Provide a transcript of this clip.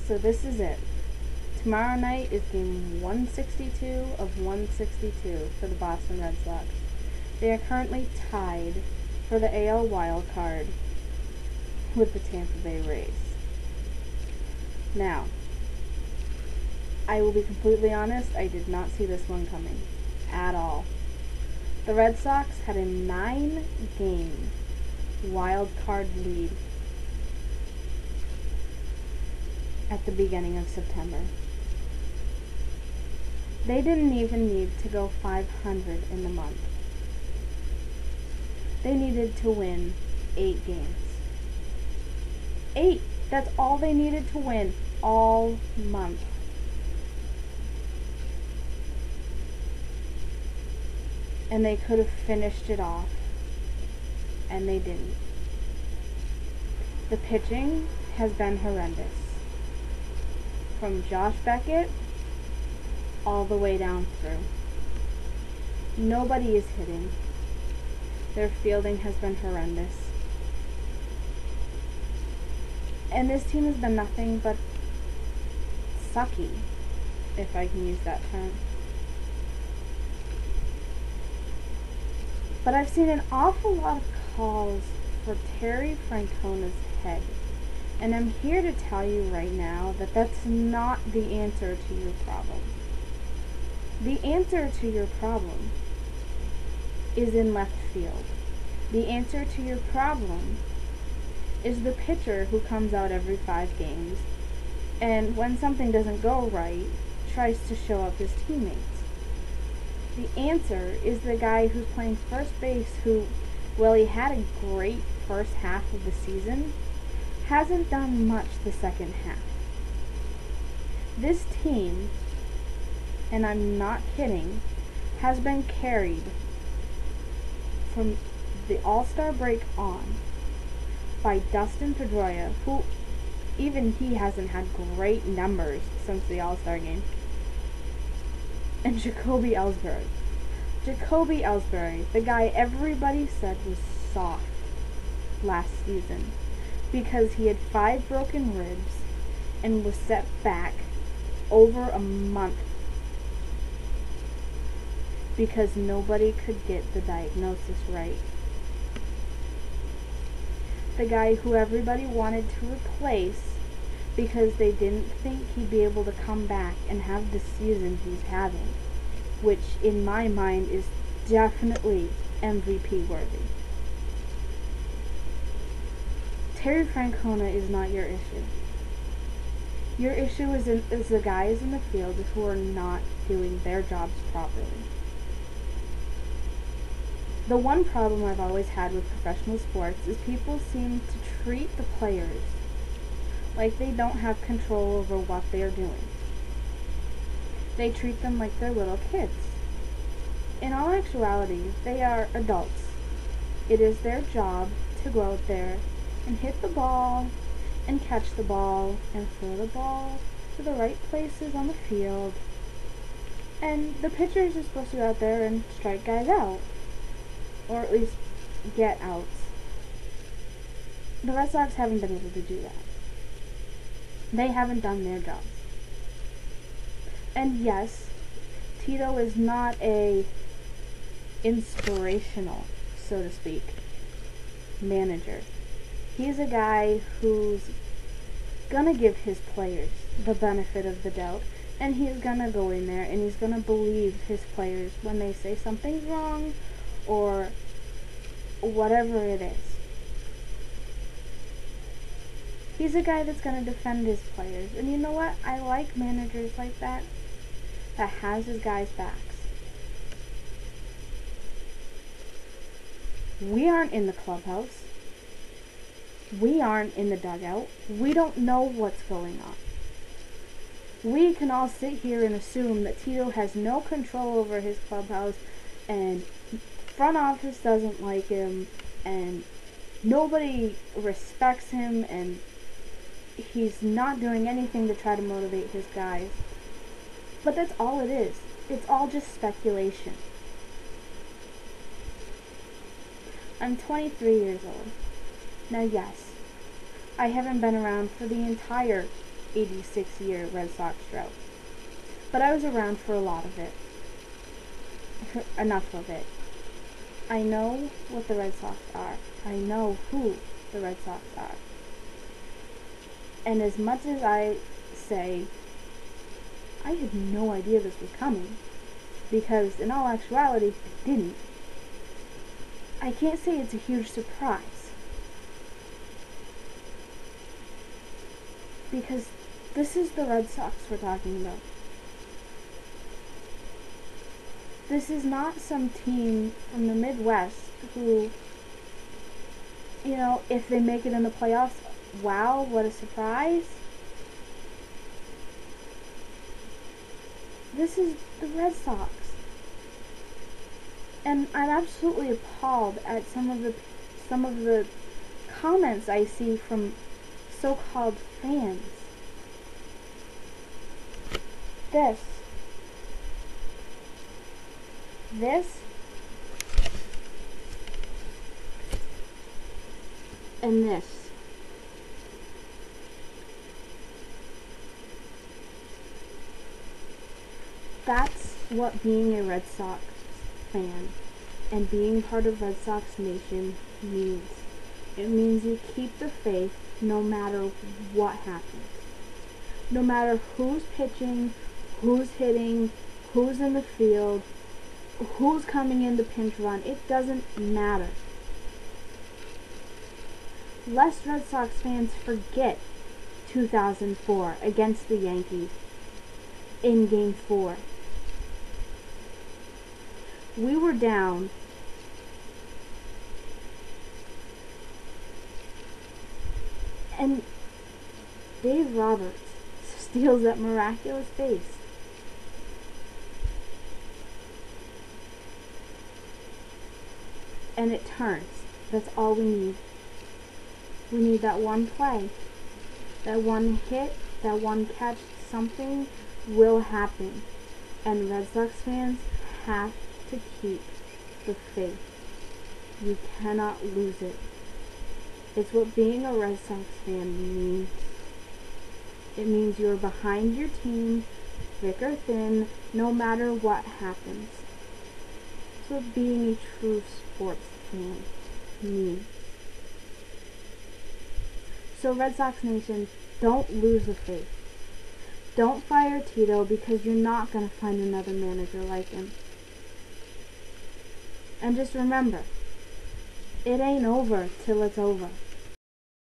So this is it. Tomorrow night is game 162 of 162 for the Boston Red Sox. They are currently tied for the AL wild card with the Tampa Bay Rays. Now, I will be completely honest, I did not see this one coming at all. The Red Sox had a 9-game wild card lead at the beginning of September. They didn't even need to go 500 in the month. They needed to win 8 games. 8! That's all they needed to win all month. And they could have finished it off. And they didn't. The pitching has been horrendous. From Josh Beckett all the way down through. Nobody is hitting. Their fielding has been horrendous. And this team has been nothing but sucky, if I can use that term. But I've seen an awful lot of calls for Terry Francona's head. And I'm here to tell you right now that that's not the answer to your problem. The answer to your problem is in left field. The answer to your problem is the pitcher who comes out every 5 games and when something doesn't go right, tries to show up his teammates. The answer is the guy who's playing first base who, well, he had a great first half of the season, hasn't done much the second half. This team, and I'm not kidding, has been carried from the All-Star break on by Dustin Pedroia, who even he hasn't had great numbers since the All-Star game, and Jacoby Ellsbury. Jacoby Ellsbury, the guy everybody said was soft last season because he had 5 broken ribs and was set back over a month because nobody could get the diagnosis right. The guy who everybody wanted to replace because they didn't think he'd be able to come back and have the season he's having, which in my mind is definitely MVP worthy. Terry Francona is not your issue. Your issue is the guys in the field who are not doing their jobs properly. The one problem I've always had with professional sports is people seem to treat the players like they don't have control over what they're doing. They treat them like they're little kids. In all actuality, they are adults. It is their job to go out there and hit the ball and catch the ball and throw the ball to the right places on the field. And the pitchers are supposed to go out there and strike guys out. Or at least get outs. The Red Sox haven't been able to do that. They haven't done their jobs. And yes, Tito is not a inspirational, so to speak, manager. He's a guy who's gonna give his players the benefit of the doubt, and he's gonna go in there and he's gonna believe his players when they say something's wrong or whatever it is. He's a guy that's going to defend his players. And you know what? I like managers like that has his guys' backs. We aren't in the clubhouse. We aren't in the dugout. We don't know what's going on. We can all sit here and assume that Tito has no control over his clubhouse and front office doesn't like him and nobody respects him and he's not doing anything to try to motivate his guys. But that's all it is. It's all just speculation. I'm 23 years old. Now yes, I haven't been around for the entire 86-year Red Sox drought. But I was around for a lot of it. Enough of it. I know what the Red Sox are. I know who the Red Sox are. And as much as I say, I had no idea this was coming, because in all actuality, it didn't, I can't say it's a huge surprise. Because this is the Red Sox we're talking about. This is not some team from the Midwest who, if they make it in the playoffs, wow, what a surprise. This is the Red Sox. And I'm absolutely appalled at some of the comments I see from so-called fans. This, and this. That's what being a Red Sox fan and being part of Red Sox Nation means. It means you keep the faith no matter what happens. No matter who's pitching, who's hitting, who's in the field, who's coming in to pinch run, it doesn't matter. Lest Red Sox fans forget 2004 against the Yankees in Game 4. We were down and Dave Roberts steals that miraculous base. And it turns. That's all we need. We need that one play, that one hit, that one catch. Something will happen. And Red Sox fans have to keep the faith. You cannot lose it. It's what being a Red Sox fan means. It means you're behind your team, thick or thin, no matter what happens. It's what being a true sports fan means. So Red Sox Nation, don't lose the faith. Don't fire Tito, because you're not going to find another manager like him. And just remember, it ain't over till it's over.